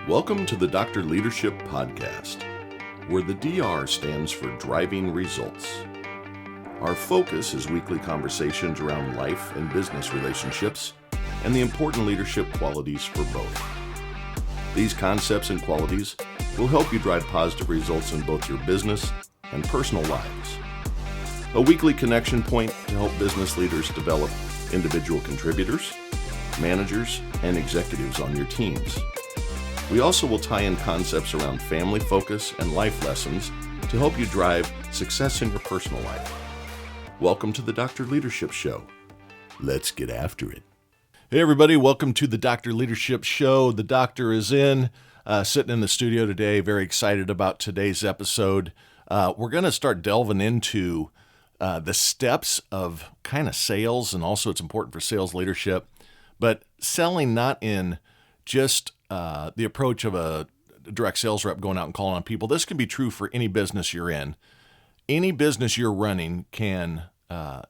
Welcome to the Dr. Leadership Podcast, where the DR stands for Driving Results. Our focus is weekly conversations around life and business relationships and the important leadership qualities for both. These concepts and qualities will help you drive positive results in both your business and personal lives. A weekly connection point to help business leaders develop individual contributors, managers, and executives on your teams. We also will tie in concepts around family focus and life lessons to help you drive success in your personal life. Welcome to the Dr. Leadership Show. Let's get after it. Hey everybody, welcome to the Dr. Leadership Show. The doctor is sitting in the studio today, very excited about today's episode. We're going to start delving into the steps of kind of sales, and also it's important for sales leadership, but selling not in just the approach of a direct sales rep going out and calling on people. This can be true for any business you're in. Any business you're running can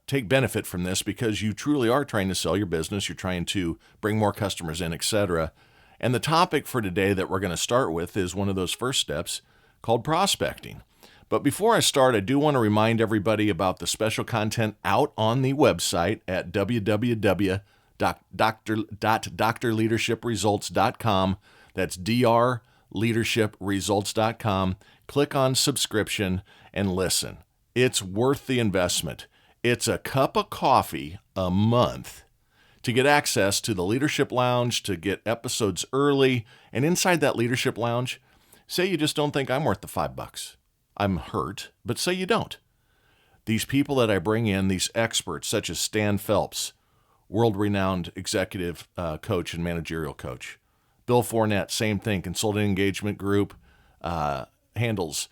take benefit from this because you truly are trying to sell your business. You're trying to bring more customers in, etc. And the topic for today that we're going to start with is one of those first steps called prospecting. But before I start, I do want to remind everybody about the special content out on the website at www.drleadershipresults.com. That's drleadershipresults.com. Click on subscription and listen. It's worth the investment. It's a cup of coffee a month to get access to the Leadership Lounge, to get episodes early. And inside that Leadership Lounge, say you just don't think I'm worth the $5. I'm hurt, but say you don't. These people that I bring in, these experts such as Stan Phelps, world-renowned executive coach and managerial coach. Bill Fournette, same thing, consulting engagement group, handles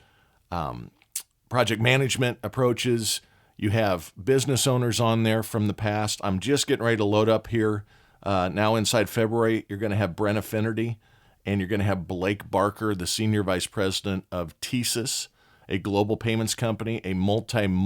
project management approaches. You have business owners on there from the past. I'm just getting ready to load up here. Now inside February, you're going to have Brenna Finnerty, and you're going to have Blake Barker, the Senior Vice President of TSYS, a global payments company, a multi-billion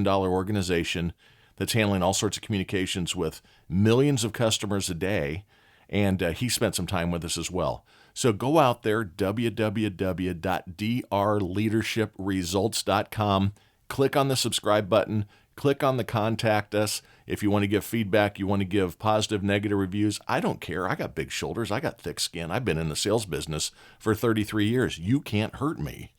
dollar organization that's handling all sorts of communications with millions of customers a day, and he spent some time with us as well. So go out there, www.drleadershipresults.com, click on the subscribe button, click on the contact us. If you want to give feedback, you want to give positive, negative reviews, I don't care. I got big shoulders. I got thick skin. I've been in the sales business for 33 years. You can't hurt me.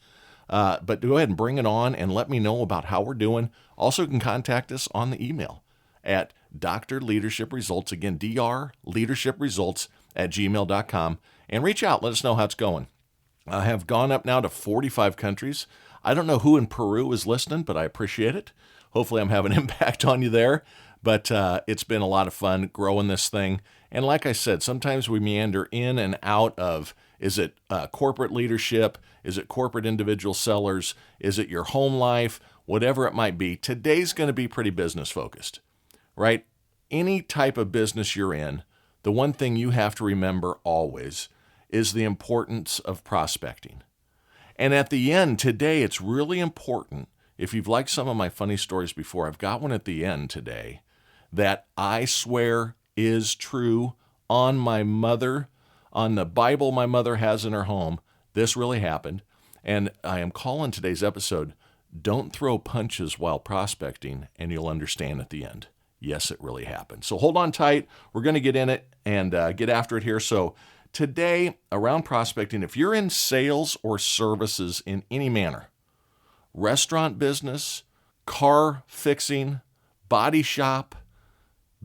But go ahead and bring it on and let me know about how we're doing. Also, you can contact us on the email at Dr. Leadership Results, again, drleadershipresults@gmail.com, and reach out. Let us know how it's going. I have gone up now to 45 countries. I don't know who in Peru is listening, but I appreciate it. Hopefully I'm having an impact on you there. But it's been a lot of fun growing this thing. And like I said, sometimes we meander in and out of, is it corporate leadership? Is it corporate individual sellers? Is it your home life? Whatever it might be. Today's going to be pretty business focused, right? Any type of business you're in, the one thing you have to remember always is the importance of prospecting. And at the end today, it's really important. If you've liked some of my funny stories before, I've got one at the end today that I swear is true on my mother, on the Bible my mother has in her home. This really happened. And I am calling today's episode, Don't Throw Punches While Prospecting, and you'll understand at the end. Yes, it really happened. So hold on tight. We're going to get in it and get after it here. So today, around prospecting, if you're in sales or services in any manner, restaurant business, car fixing, body shop,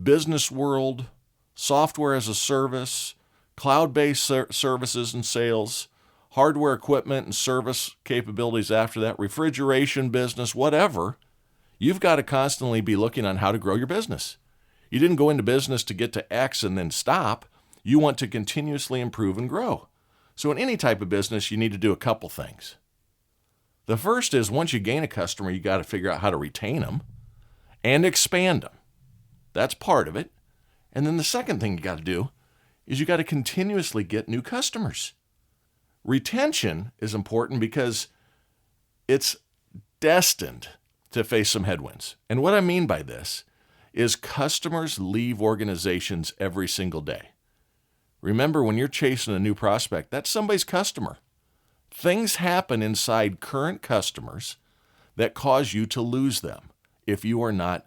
business world, software as a service, cloud-based services and sales, hardware equipment and service capabilities after that, refrigeration business, whatever, you've got to constantly be looking on how to grow your business. You didn't go into business to get to X and then stop. You want to continuously improve and grow. So in any type of business, you need to do a couple things. The first is once you gain a customer, you got to figure out how to retain them and expand them. That's part of it. And then the second thing you got to do is you got to continuously get new customers. Retention is important because it's destined to face some headwinds. And what I mean by this is customers leave organizations every single day. Remember, when you're chasing a new prospect, that's somebody's customer. Things happen inside current customers that cause you to lose them if you are not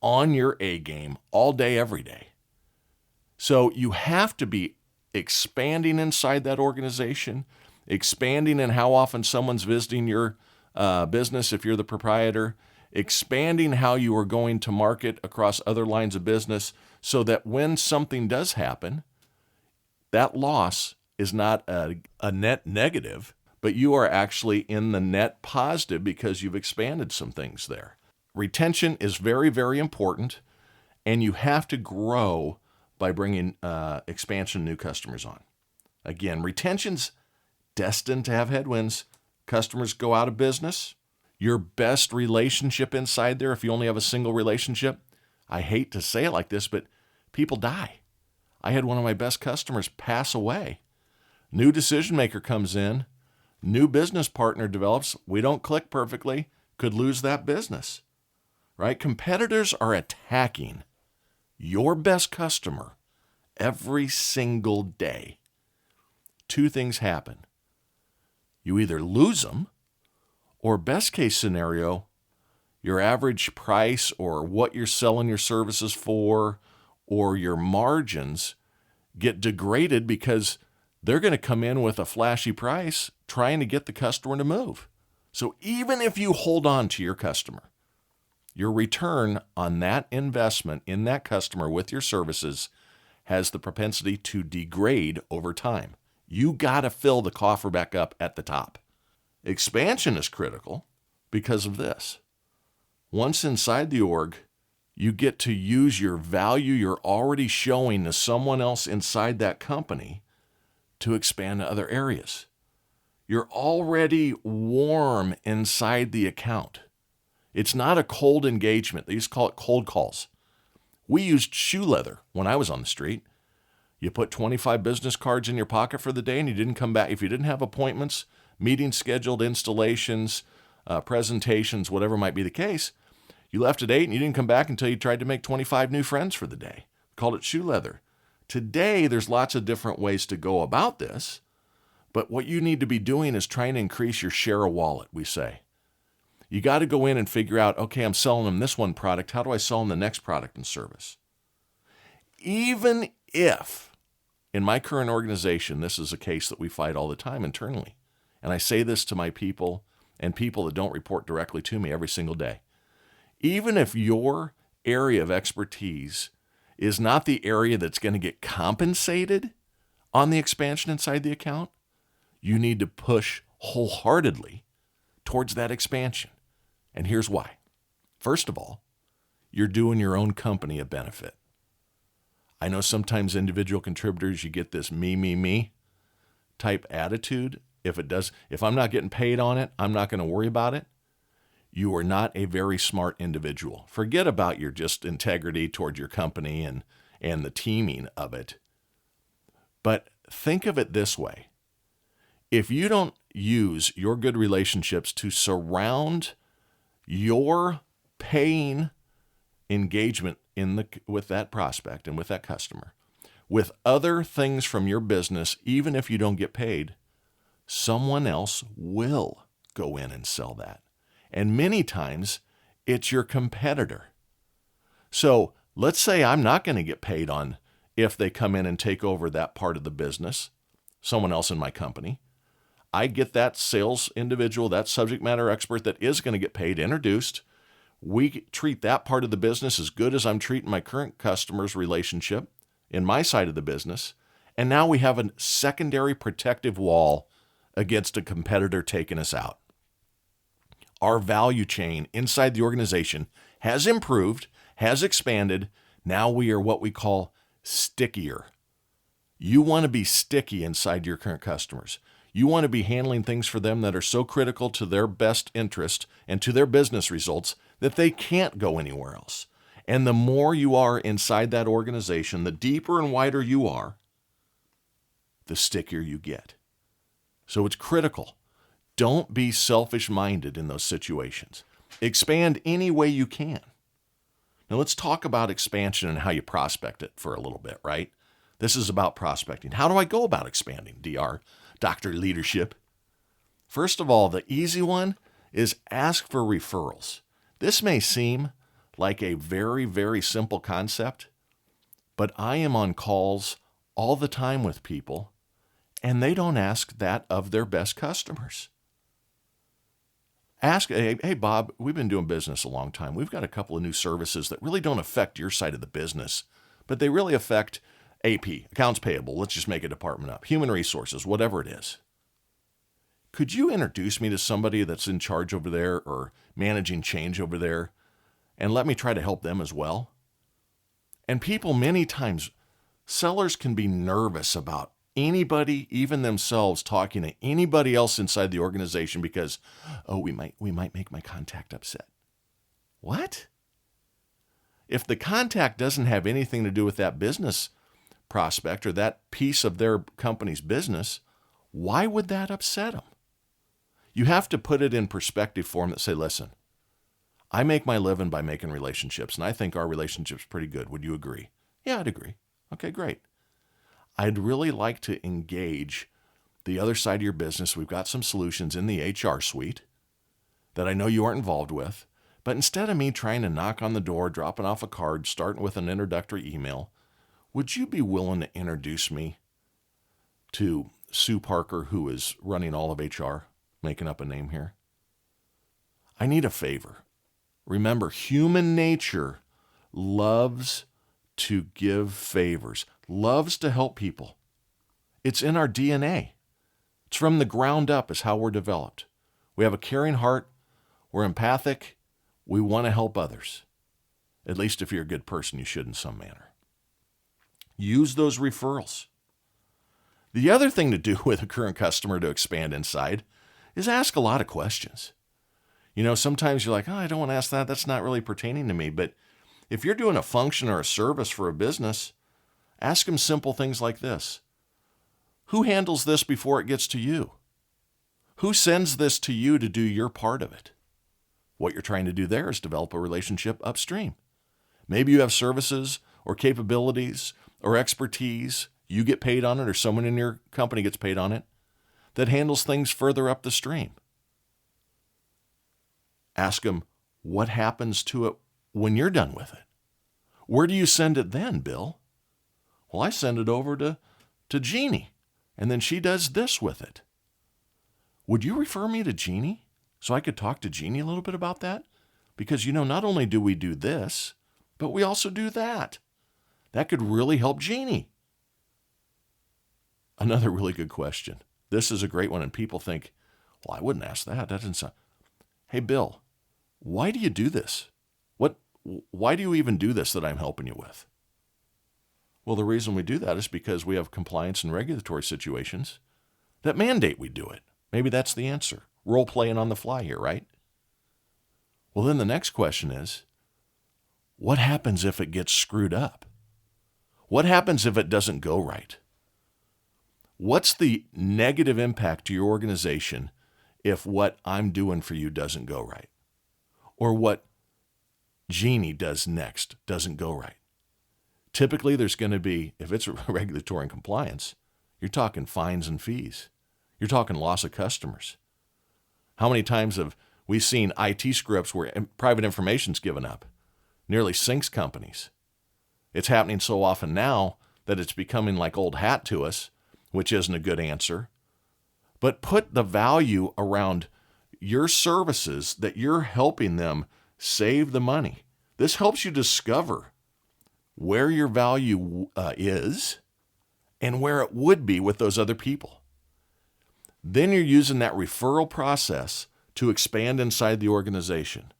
on your A game all day, every day. So you have to be expanding inside that organization, expanding in how often someone's visiting your business if you're the proprietor, expanding how you are going to market across other lines of business so that when something does happen, that loss is not a net negative, but you are actually in the net positive because you've expanded some things there. Retention is very, very important, and you have to grow by bringing expansion new customers on. Again, retention's destined to have headwinds. Customers go out of business. Your best relationship inside there, if you only have a single relationship, I hate to say it like this, but people die. I had one of my best customers pass away. New decision maker comes in, new business partner develops. We don't click perfectly, could lose that business, right? Competitors are attacking your best customer every single day. Two things happen. You either lose them, or best case scenario, your average price or what you're selling your services for or your margins get degraded because they're going to come in with a flashy price trying to get the customer to move. So even if you hold on to your customer, your return on that investment in that customer with your services has the propensity to degrade over time. You got to fill the coffer back up at the top. Expansion is critical because of this. Once inside the org, you get to use your value you're already showing to someone else inside that company to expand to other areas. You're already warm inside the account. It's not a cold engagement. They used to call it cold calls. We used shoe leather when I was on the street. You put 25 business cards in your pocket for the day and you didn't come back. If you didn't have appointments, meetings scheduled, installations, presentations, whatever might be the case, you left at 8 and you didn't come back until you tried to make 25 new friends for the day. Called it shoe leather. Today, there's lots of different ways to go about this, but what you need to be doing is trying to increase your share of wallet, we say. You got to go in and figure out, okay, I'm selling them this one product. How do I sell them the next product and service? Even if, in my current organization, this is a case that we fight all the time internally, and I say this to my people and people that don't report directly to me every single day. Even if your area of expertise is not the area that's going to get compensated on the expansion inside the account, you need to push wholeheartedly towards that expansion. And here's why. First of all, you're doing your own company a benefit. I know sometimes individual contributors, you get this me type attitude. If I'm not getting paid on it, I'm not going to worry about it. You are not a very smart individual. Forget about your just integrity towards your company and the teaming of it. But think of it this way. If you don't use your good relationships to surround your paying engagement with that prospect and with that customer with other things from your business, even if you don't get paid, someone else will go in and sell that. And many times, it's your competitor. So let's say I'm not going to get paid on if they come in and take over that part of the business, someone else in my company. I get that sales individual, that subject matter expert that is going to get paid, introduced. We treat that part of the business as good as I'm treating my current customer's relationship in my side of the business. And now we have a secondary protective wall against a competitor taking us out. Our value chain inside the organization has improved, has expanded. Now we are what we call stickier. You want to be sticky inside your current customers. You want to be handling things for them that are so critical to their best interest and to their business results that they can't go anywhere else. And the more you are inside that organization, the deeper and wider you are, the stickier you get. So it's critical. Don't be selfish-minded in those situations. Expand any way you can. Now let's talk about expansion and how you prospect it for a little bit, right? This is about prospecting. How do I go about expanding, Dr. Leadership? First of all, the easy one is ask for referrals. This may seem like a very, very simple concept, but I am on calls all the time with people, and they don't ask that of their best customers. Ask, hey, Bob, we've been doing business a long time. We've got a couple of new services that really don't affect your side of the business, but they really affect AP, accounts payable. Let's just make a department up. Human resources, whatever it is. Could you introduce me to somebody that's in charge over there or managing change over there, and let me try to help them as well? And people, many times, sellers can be nervous about anybody, even themselves, talking to anybody else inside the organization because, we might make my contact upset. What? If the contact doesn't have anything to do with that business prospect or that piece of their company's business, why would that upset them? You have to put it in perspective for them that say, listen, I make my living by making relationships, and I think our relationship's pretty good. Would you agree? Yeah, I'd agree. Okay, great. I'd really like to engage the other side of your business. We've got some solutions in the HR suite that I know you aren't involved with, but instead of me trying to knock on the door, dropping off a card, starting with an introductory email, would you be willing to introduce me to Sue Parker, who is running all of HR, making up a name here? I need a favor. Remember, human nature loves to give favors, loves to help people. It's in our DNA. It's from the ground up is how we're developed. We have a caring heart. We're empathic. We want to help others. At least if you're a good person, you should in some manner. Use those referrals. The other thing to do with a current customer to expand inside is ask a lot of questions. You know, sometimes you're like, I don't want to ask that. That's not really pertaining to me. But if you're doing a function or a service for a business, ask them simple things like this. Who handles this before it gets to you? Who sends this to you to do your part of it? What you're trying to do there is develop a relationship upstream. Maybe you have services or capabilities or expertise, you get paid on it or someone in your company gets paid on it, that handles things further up the stream. Ask them, what happens to it when you're done with it? Where do you send it then, Bill? Well, I send it over to Jeannie, and then she does this with it. Would you refer me to Jeannie so I could talk to Jeannie a little bit about that? Because, not only do we do this, but we also do that. That could really help Jeannie. Another really good question. This is a great one, and people think, well, I wouldn't ask that. That doesn't sound... Hey, Bill, why do you do this? Why do you even do this that I'm helping you with? Well, the reason we do that is because we have compliance and regulatory situations that mandate we do it. Maybe that's the answer. Role playing on the fly here, right? Well, then the next question is, what happens if it gets screwed up? What happens if it doesn't go right? What's the negative impact to your organization if what I'm doing for you doesn't go right? Or what Jeannie does next doesn't go right? Typically, there's going to be, if it's regulatory and compliance, you're talking fines and fees. You're talking loss of customers. How many times have we seen IT scripts where private information's given up? Nearly sinks companies. It's happening so often now that it's becoming like old hat to us, which isn't a good answer. But put the value around your services that you're helping them save the money. This helps you discover where your value is and where it would be with those other people. Then you're using that referral process to expand inside the organization.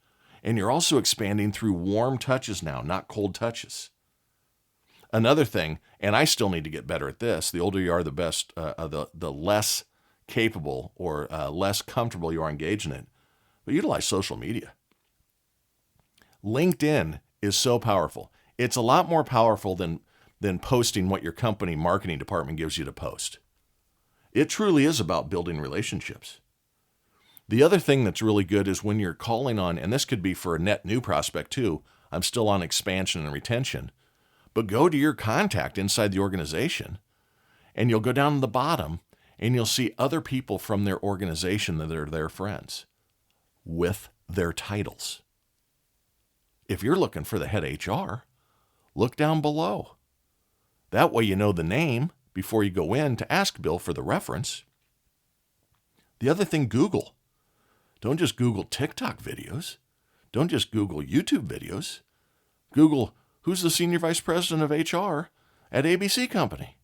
And you're also expanding through warm touches now, not cold touches. Another thing, and I still need to get better at this, the older you are, the less capable or less comfortable you are engaging in it, but utilize social media. LinkedIn is so powerful. It's a lot more powerful than posting what your company marketing department gives you to post. It truly is about building relationships. The other thing that's really good is when you're calling on, and this could be for a net new prospect too, I'm still on expansion and retention, But go to your contact inside the organization, and you'll go down to the bottom, and you'll see other people from their organization that are their friends with their titles. If you're looking for the head HR, look down below. That way you know the name before you go in to ask Bill for the reference. The other thing, Google. Don't just Google TikTok videos. Don't just Google YouTube videos. Google, who's the senior vice president of HR at ABC Company?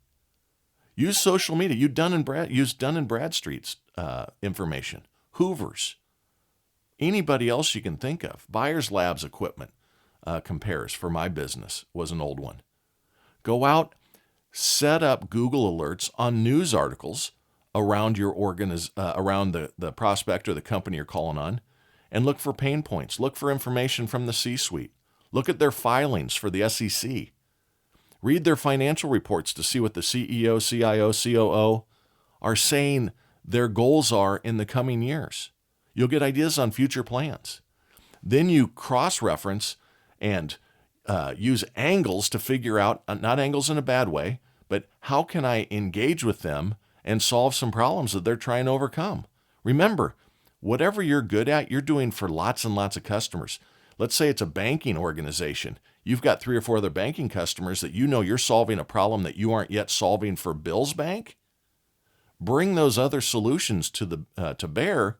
Use social media. Use Dun & Bradstreet's information. Hoover's. Anybody else you can think of. Byers Labs Equipment Compares for my business was an old one. Go out, set up Google alerts on news articles around your around the prospect or the company you're calling on, and look for pain points. Look for information from the C-suite. Look at their filings for the SEC. Read their financial reports to see what the CEO, CIO, COO are saying their goals are in the coming years. You'll get ideas on future plans. Then you cross-reference and use angles to figure out, not angles in a bad way, but how can I engage with them and solve some problems that they're trying to overcome? Remember, whatever you're good at, you're doing for lots and lots of customers. Let's say it's a banking organization. You've got 3 or 4 other banking customers that you know you're solving a problem that you aren't yet solving for Bill's bank. Bring those other solutions to bear,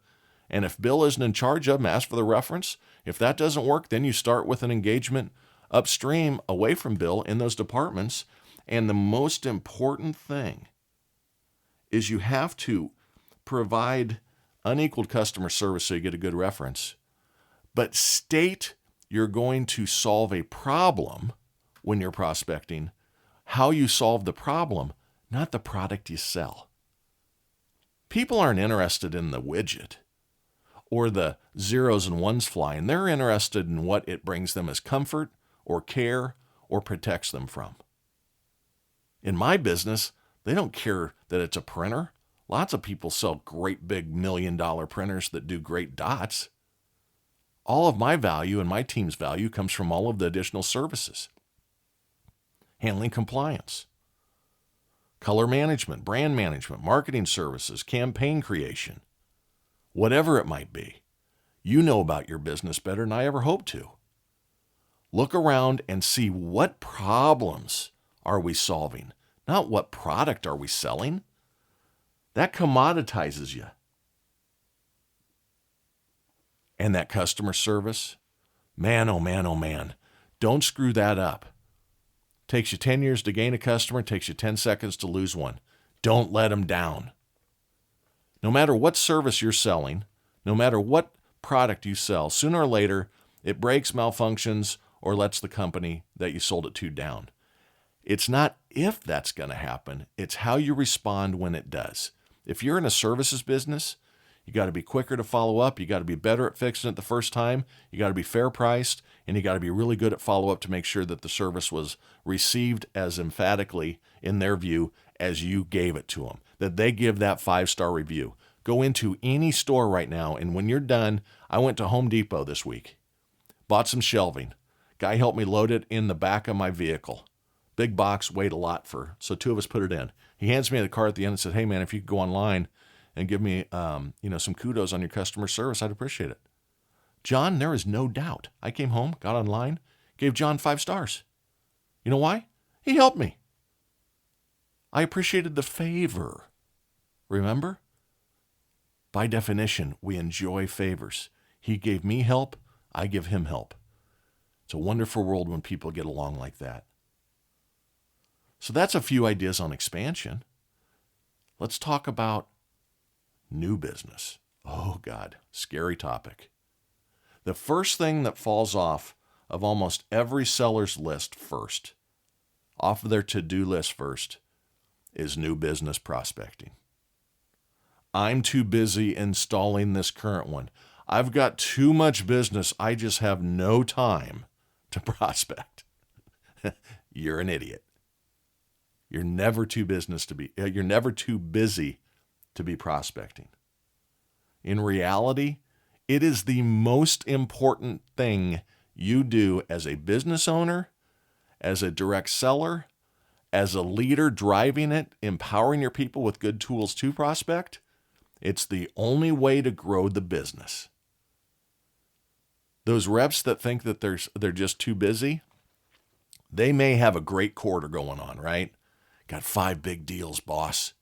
and if Bill isn't in charge of them, ask for the reference. If that doesn't work, then you start with an engagement upstream away from Bill in those departments. And the most important thing is you have to provide unequaled customer service so you get a good reference, but state you're going to solve a problem when you're prospecting, how you solve the problem, not the product you sell. People aren't interested in the widget or the zeros and ones flying. They're interested in what it brings them as comfort or care or protects them from. In my business, they don't care that it's a printer. Lots of people sell great big $1 million printers that do great dots. All of my value and my team's value comes from all of the additional services. Handling compliance, color management, brand management, marketing services, campaign creation, whatever it might be. You know about your business better than I ever hoped to. Look around and see what problems are we solving, not what product are we selling. That commoditizes you. And that customer service, man, oh man, oh man, don't screw that up. Takes you 10 years to gain a customer, takes you 10 seconds to lose one. Don't let them down. No matter what service you're selling, no matter what product you sell, sooner or later, it breaks, malfunctions, or lets the company that you sold it to down. It's not if that's going to happen, it's how you respond when it does. If you're in a services business, you got to be quicker to follow up. You got to be better at fixing it the first time. You got to be fair priced, and you got to be really good at follow up to make sure that the service was received as emphatically in their view as you gave it to them, that they give that 5-star review. Go into any store right now, and when you're done, I went to Home Depot this week, bought some shelving. Guy helped me load it in the back of my vehicle. Big box, weighed a lot so 2 of us put it in. He hands me the card at the end and said, "Hey man, if you could go online and give me some kudos on your customer service, I'd appreciate it." John, there is no doubt. I came home, got online, gave John 5 stars. You know why? He helped me. I appreciated the favor. Remember? By definition, we enjoy favors. He gave me help, I give him help. It's a wonderful world when people get along like that. So that's a few ideas on expansion. Let's talk about new business. Oh God, scary topic. The first thing that falls off of almost every seller's list first, off of their to-do list first, is new business prospecting. I'm too busy installing this current one. I've got too much business. I just have no time to prospect. You're an idiot. You're never too busy to be prospecting. In reality, it is the most important thing you do as a business owner, as a direct seller, as a leader driving it, empowering your people with good tools to prospect, it's the only way to grow the business. Those reps that think that they're just too busy, they may have a great quarter going on, right? Got 5 big deals, boss.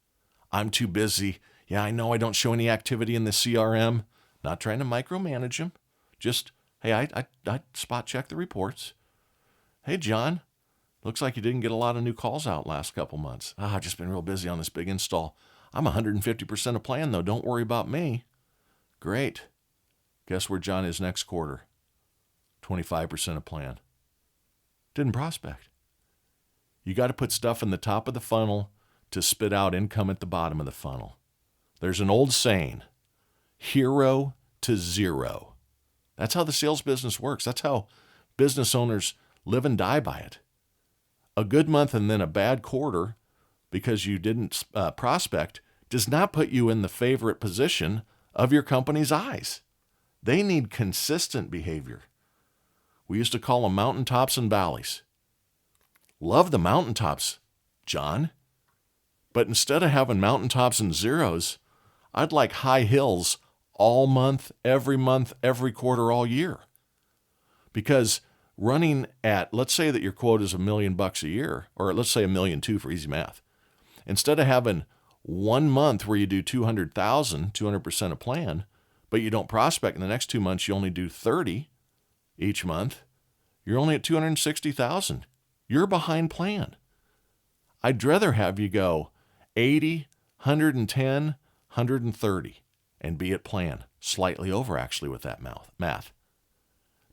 I'm too busy. Yeah, I know I don't show any activity in the CRM. Not trying to micromanage them. Just, hey, I spot check the reports. Hey, John, looks like you didn't get a lot of new calls out last couple months. I've just been real busy on this big install. I'm 150% of plan, though. Don't worry about me. Great. Guess where John is next quarter? 25% of plan. Didn't prospect. You got to put stuff in the top of the funnel to spit out income at the bottom of the funnel. There's an old saying, hero to zero. That's how the sales business works. That's how business owners live and die by it. A good month and then a bad quarter because you didn't prospect does not put you in the favorite position of your company's eyes. They need consistent behavior. We used to call them mountaintops and valleys. Love the mountaintops, John. But instead of having mountaintops and zeros, I'd like high hills all month, every quarter, all year. Because running at, let's say that your quote is $1 million a year, or let's say $1.2 million for easy math. Instead of having 1 month where you do 200,000, 200% of plan, but you don't prospect in the next 2 months, you only do 30 each month, you're only at 260,000. You're behind plan. I'd rather have you go 80, 110, 130 and be at plan. Slightly over, actually, with that math.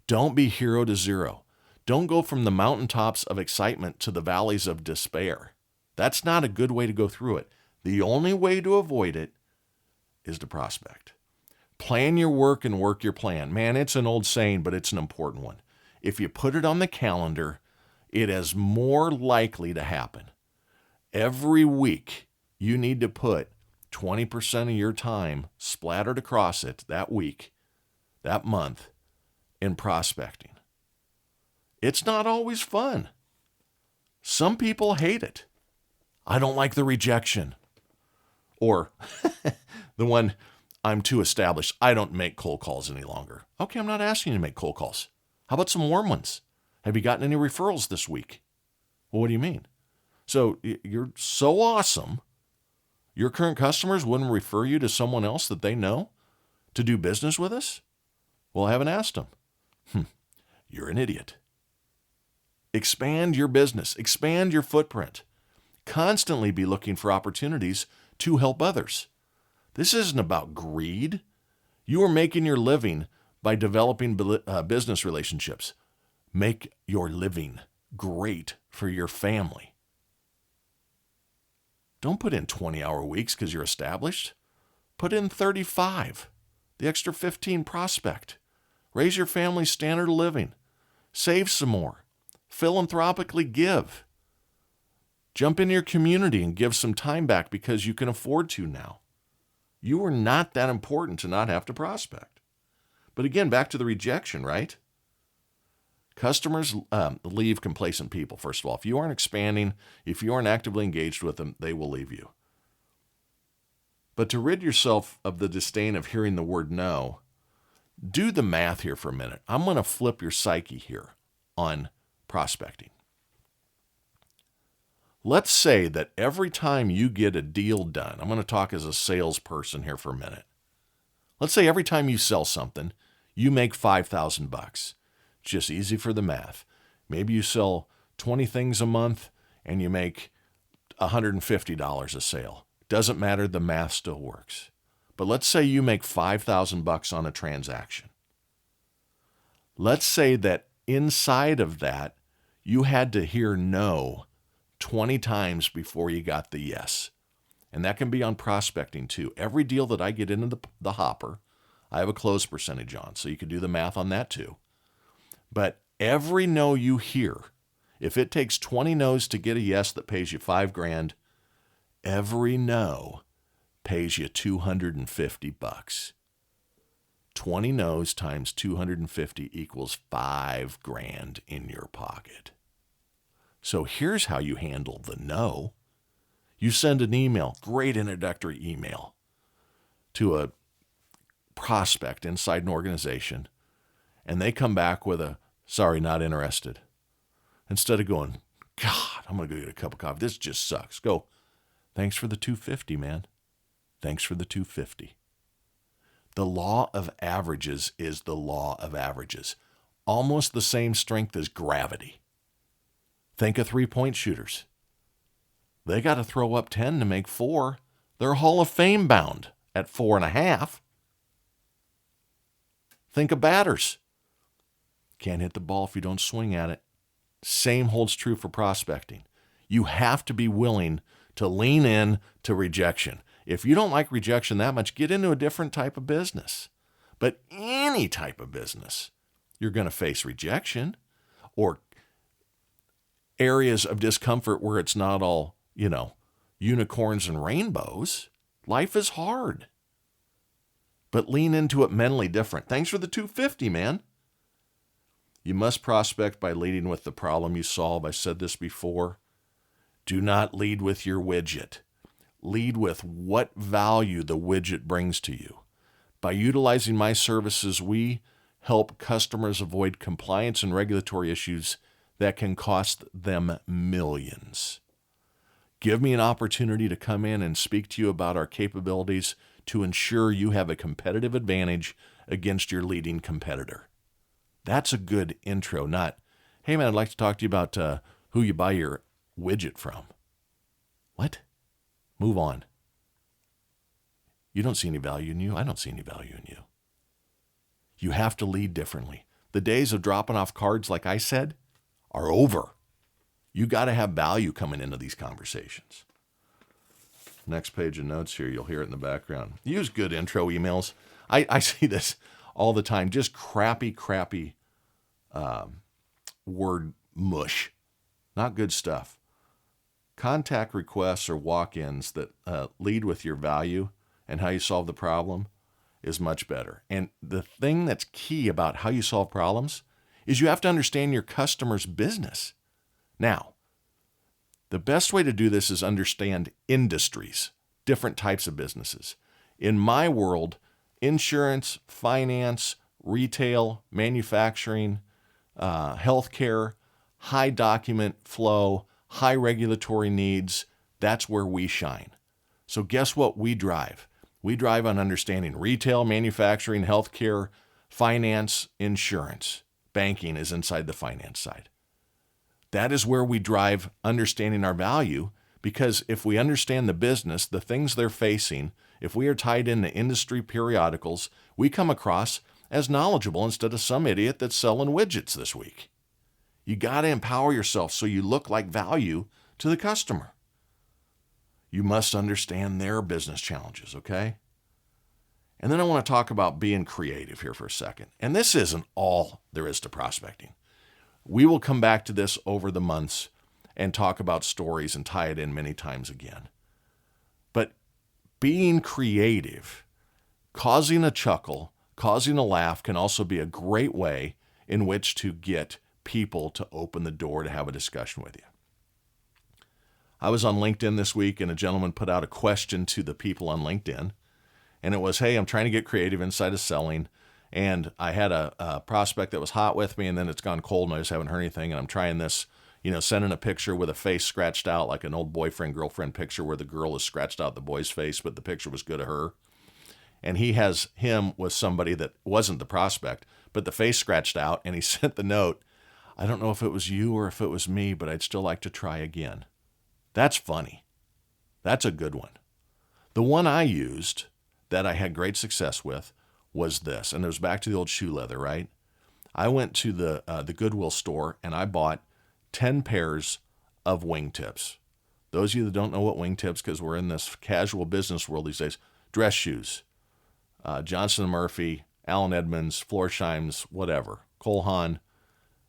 Don't be hero to zero. Don't go from the mountaintops of excitement to the valleys of despair. That's not a good way to go through it. The only way to avoid it is to prospect. Plan your work and work your plan. Man, it's an old saying, but it's an important one. If you put it on the calendar, it is more likely to happen. Every week, you need to put 20% of your time splattered across it that week, that month, in prospecting. It's not always fun. Some people hate it. I don't like the rejection. Or the one, I'm too established. I don't make cold calls any longer. Okay, I'm not asking you to make cold calls. How about some warm ones? Have you gotten any referrals this week? Well, what do you mean? So you're so awesome, your current customers wouldn't refer you to someone else that they know to do business with us? Well, I haven't asked them. You're an idiot. Expand your business. Expand your footprint. Constantly be looking for opportunities to help others. This isn't about greed. You are making your living by developing business relationships. Make your living great for your family. Don't put in 20-hour weeks because you're established. Put in 35. The extra 15 prospect. Raise your family's standard of living. Save some more. Philanthropically give. Jump into your community and give some time back because you can afford to now. You are not that important to not have to prospect. But again, back to the rejection, right? Customers leave complacent people, first of all. If you aren't expanding, if you aren't actively engaged with them, they will leave you. But to rid yourself of the disdain of hearing the word no, do the math here for a minute. I'm going to flip your psyche here on prospecting. Let's say that every time you get a deal done, I'm going to talk as a salesperson here for a minute. Let's say every time you sell something, you make $5,000. It's just easy for the math. Maybe you sell 20 things a month and you make $150 a sale. Doesn't matter, the math still works. But let's say you make $5,000 on a transaction. Let's say that inside of that, you had to hear no 20 times before you got the yes. And that can be on prospecting too. Every deal that I get into the hopper, I have a close percentage on, so you can do the math on that too. But every no you hear, if it takes 20 no's to get a yes that pays you $5,000, every no pays you $250. 20 no's times 250 equals $5,000 in your pocket. So here's how you handle the no. You send an email, great introductory email, to a prospect inside an organization, and they come back with a, sorry, not interested. Instead of going, God, I'm going to go get a cup of coffee. This just sucks. Go, thanks for the $250, man. Thanks for the $250. The law of averages is the law of averages. Almost the same strength as gravity. Think of three-point shooters. They got to throw up 10 to make 4. They're Hall of Fame bound at 4.5. Think of batters. Can't hit the ball if you don't swing at it. Same holds true for prospecting. You have to be willing to lean in to rejection. If you don't like rejection that much, get into a different type of business. But any type of business, you're going to face rejection or areas of discomfort where it's not all, unicorns and rainbows. Life is hard. But lean into it mentally different. Thanks for the $250, man. You must prospect by leading with the problem you solve. I said this before. Do not lead with your widget. Lead with what value the widget brings to you. By utilizing my services, we help customers avoid compliance and regulatory issues that can cost them millions. Give me an opportunity to come in and speak to you about our capabilities to ensure you have a competitive advantage against your leading competitor. That's a good intro, not, hey man, I'd like to talk to you about who you buy your widget from. What? Move on. You don't see any value in you. I don't see any value in you. You have to lead differently. The days of dropping off cards, like I said, are over. You got to have value coming into these conversations. Next page of notes here, you'll hear it in the background. Use good intro emails. I see this all the time. Just crappy word mush. Not good stuff. Contact requests or walk-ins that lead with your value and how you solve the problem is much better. And the thing that's key about how you solve problems is you have to understand your customer's business. Now, the best way to do this is understand industries, different types of businesses. In my world, insurance, finance, retail, manufacturing, healthcare, high document flow, high regulatory needs, that's where we shine. So guess what we drive? We drive on understanding retail, manufacturing, healthcare, finance, insurance. Banking is inside the finance side. That is where we drive understanding our value, because if we understand the business, the things they're facing, if we are tied into industry periodicals, we come across as knowledgeable instead of some idiot that's selling widgets this week. You got to empower yourself so you look like value to the customer. You must understand their business challenges, okay? And then I want to talk about being creative here for a second. And this isn't all there is to prospecting. We will come back to this over the months and talk about stories and tie it in many times again. But being creative, causing a chuckle, causing a laugh can also be a great way in which to get people to open the door to have a discussion with you. I was on LinkedIn this week and a gentleman put out a question to the people on LinkedIn. And it was, hey, I'm trying to get creative inside of selling. And I had a prospect that was hot with me, and then it's gone cold and I just haven't heard anything. And I'm trying this, sending a picture with a face scratched out, like an old boyfriend, girlfriend picture where the girl is scratched out the boy's face, but the picture was good of her. And him was somebody that wasn't the prospect, but the face scratched out, and he sent the note, I don't know if it was you or if it was me, but I'd still like to try again. That's funny. That's a good one. The one I used that I had great success with was this, and it was back to the old shoe leather, right? I went to the Goodwill store and I bought 10 pairs of wingtips. Those of you that don't know what wingtips, because we're in this casual business world these days, dress shoes. Johnson & Murphy, Allen Edmonds, Florsheim's, whatever, Cole Haan.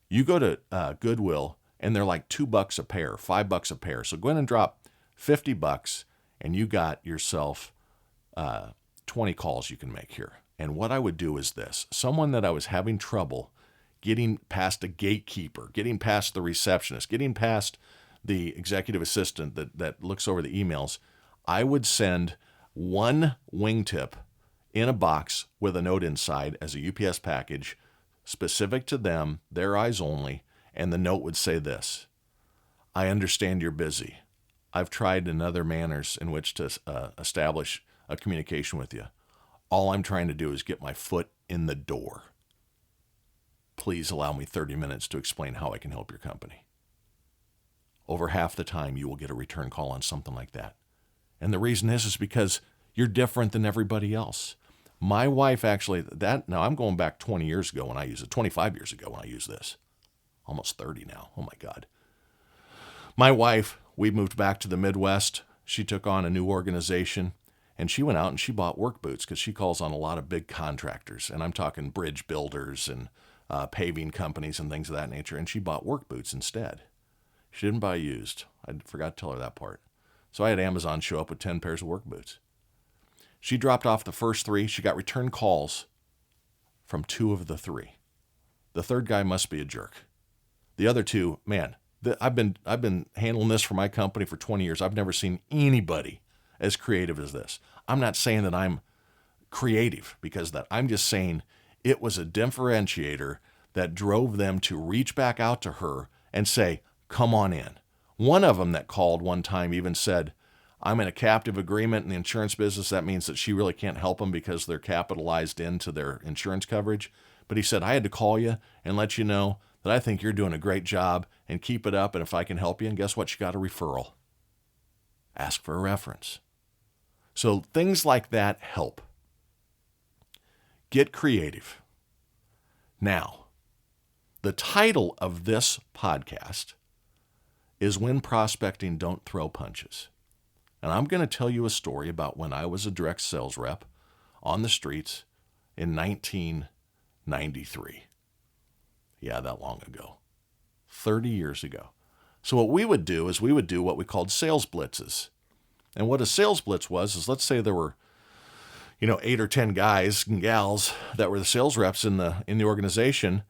You go to Goodwill and they're like $2 a pair, $5 a pair. So go in and drop $50 and you got yourself 20 calls you can make here. And what I would do is this. Someone that I was having trouble getting past a gatekeeper, getting past the receptionist, getting past the executive assistant that looks over the emails, I would send one wingtip in a box with a note inside as a UPS package specific to them, their eyes only, and the note would say this: I understand you're busy. I've tried in other manners in which to establish a communication with you. All I'm trying to do is get my foot in the door. Please allow me 30 minutes to explain how I can help your company. Over half the time, you will get a return call on something like that. And the reason is because you're different than everybody else. My wife actually, now I'm going back 20 years ago when I used it, 25 years ago when I used this. Almost 30 now. Oh my God. My wife, we moved back to the Midwest. She took on a new organization, and she went out and she bought work boots because she calls on a lot of big contractors. And I'm talking bridge builders and paving companies and things of that nature. And she bought work boots instead. She didn't buy used. I forgot to tell her that part. So I had Amazon show up with 10 pairs of work boots. She dropped off the first 3. She got return calls from 2 of the 3. The third guy must be a jerk. The other 2, man, I've been handling this for my company for 20 years. I've never seen anybody as creative as this. I'm not saying that I'm creative because of that. I'm just saying it was a differentiator that drove them to reach back out to her and say, come on in. One of them that called one time even said, I'm in a captive agreement in the insurance business. That means that she really can't help them because they're capitalized into their insurance coverage. But he said, I had to call you and let you know that I think you're doing a great job and keep it up. And if I can help you, and guess what? She got a referral. Ask for a reference. So things like that help. Get creative. Now, the title of this podcast is When Prospecting Don't Throw Punches. And I'm going to tell you a story about when I was a direct sales rep on the streets in 1993. Yeah, that long ago. 30 years ago. So what we would do is we would do what we called sales blitzes. And what a sales blitz was is, let's say there were 8 or 10 guys and gals that were the sales reps in the organization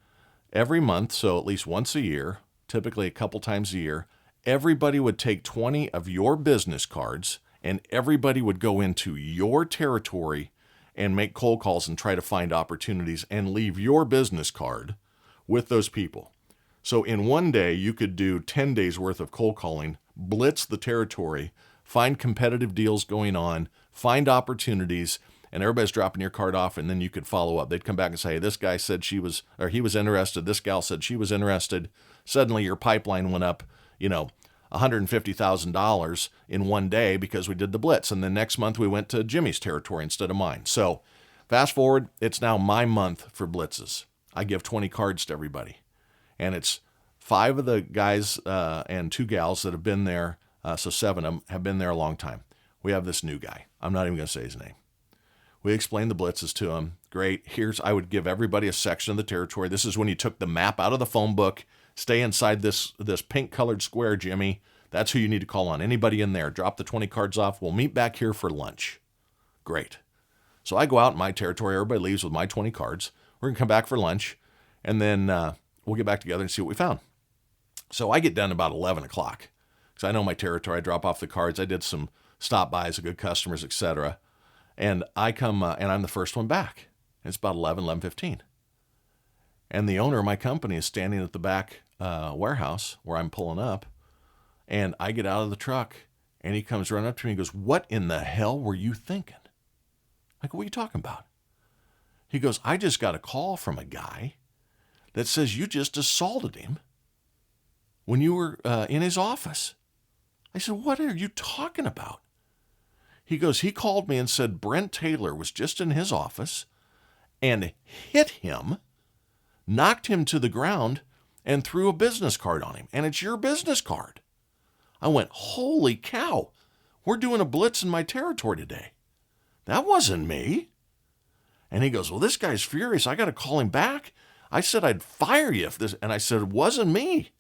every month, so at least once a year, typically a couple times a year. Everybody would take 20 of your business cards and everybody would go into your territory and make cold calls and try to find opportunities and leave your business card with those people. So in one day, you could do 10 days worth of cold calling, blitz the territory, find competitive deals going on, find opportunities, and everybody's dropping your card off, and then you could follow up. They'd come back and say, hey, this guy said he was interested. This gal said she was interested. Suddenly your pipeline went up, $150,000 in one day because we did the blitz. And then next month we went to Jimmy's territory instead of mine. So fast forward, it's now my month for blitzes. I give 20 cards to everybody. And it's 5 of the guys and 2 gals that have been there. So 7 of them have been there a long time. We have this new guy. I'm not even going to say his name. We explained the blitzes to him. Great. I would give everybody a section of the territory. This is when you took the map out of the phone book. Stay inside this pink colored square, Jimmy. That's who you need to call on. Anybody in there, drop the 20 cards off. We'll meet back here for lunch. Great. So I go out in my territory. Everybody leaves with my 20 cards. We're going to come back for lunch, and then we'll get back together and see what we found. So I get done about 11 o'clock because I know my territory. I drop off the cards. I did some stop-bys of good customers, etc. And I come, and I'm the first one back. It's about 11:15. And the owner of my company is standing at the back warehouse where I'm pulling up. And I get out of the truck, and he comes running up to me and goes, what in the hell were you thinking? I go, what are you talking about? He goes, I just got a call from a guy that says you just assaulted him when you were in his office. I said, what are you talking about? He goes, he called me and said Brent Taylor was just in his office and hit him, knocked him to the ground, and threw a business card on him. And it's your business card. I went, holy cow, we're doing a blitz in my territory today. That wasn't me. And he goes, well, this guy's furious. I got to call him back. I said I'd fire you if this. And I said, it wasn't me.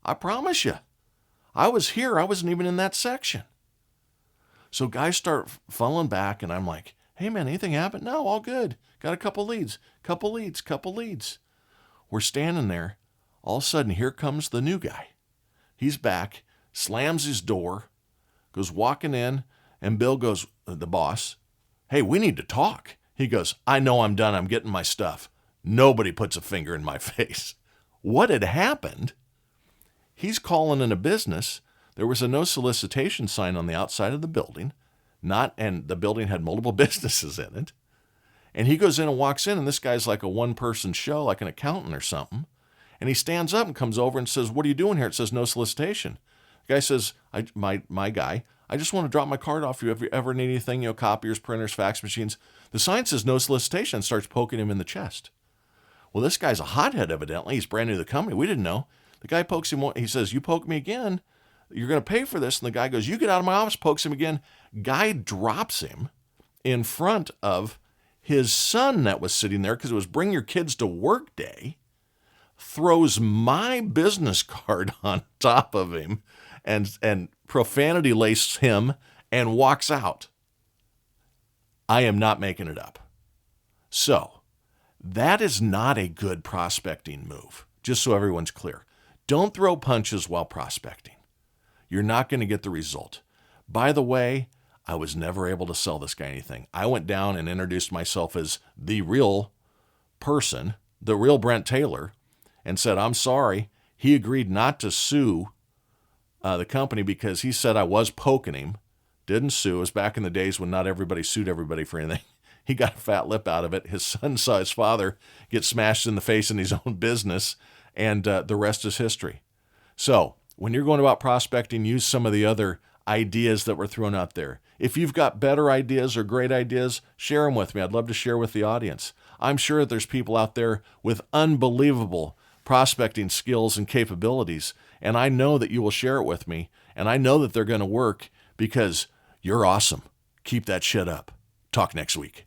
I promise you. I was here. I wasn't even in that section. So guys start funneling back, and I'm like, hey, man, anything happened? No, all good. Got a couple leads. we're standing there. All of a sudden, here comes the new guy. He's back, slams his door, goes walking in, and Bill goes, the boss, "Hey, we need to talk." He goes, "I know I'm done. I'm getting my stuff." Nobody puts a finger in my face. What had happened? He's calling in a business. There was a no solicitation sign on the outside of the building, and the building had multiple businesses in it. And he goes in and walks in, and this guy's like a one-person show, like an accountant or something. And he stands up and comes over and says, "What are you doing here?" It says no solicitation. The guy says, my guy, "I just want to drop my card off you if you ever need anything, copiers, printers, fax machines." The sign says no solicitation and starts poking him in the chest. Well, this guy's a hothead, evidently. He's brand new to the company. We didn't know. The guy pokes him. He says, "You poke me again, you're going to pay for this." And the guy goes, "You get out of my office," pokes him again. Guy drops him in front of his son that was sitting there because it was Bring Your Kids to Work Day, throws my business card on top of him and profanity laced him and walks out. I am not making it up. So that is not a good prospecting move, just so everyone's clear. Don't throw punches while prospecting. You're not going to get the result. By the way, I was never able to sell this guy anything. I went down and introduced myself as the real person, the real Brent Taylor, and said, "I'm sorry." He agreed not to sue the company because he said I was poking him. Didn't sue. It was back in the days when not everybody sued everybody for anything. He got a fat lip out of it. His son saw his father get smashed in the face in his own business, and the rest is history. So when you're going about prospecting, use some of the other ideas that were thrown out there. If you've got better ideas or great ideas, share them with me. I'd love to share with the audience. I'm sure that there's people out there with unbelievable prospecting skills and capabilities, and I know that you will share it with me, and I know that they're going to work because you're awesome. Keep that shit up. Talk next week.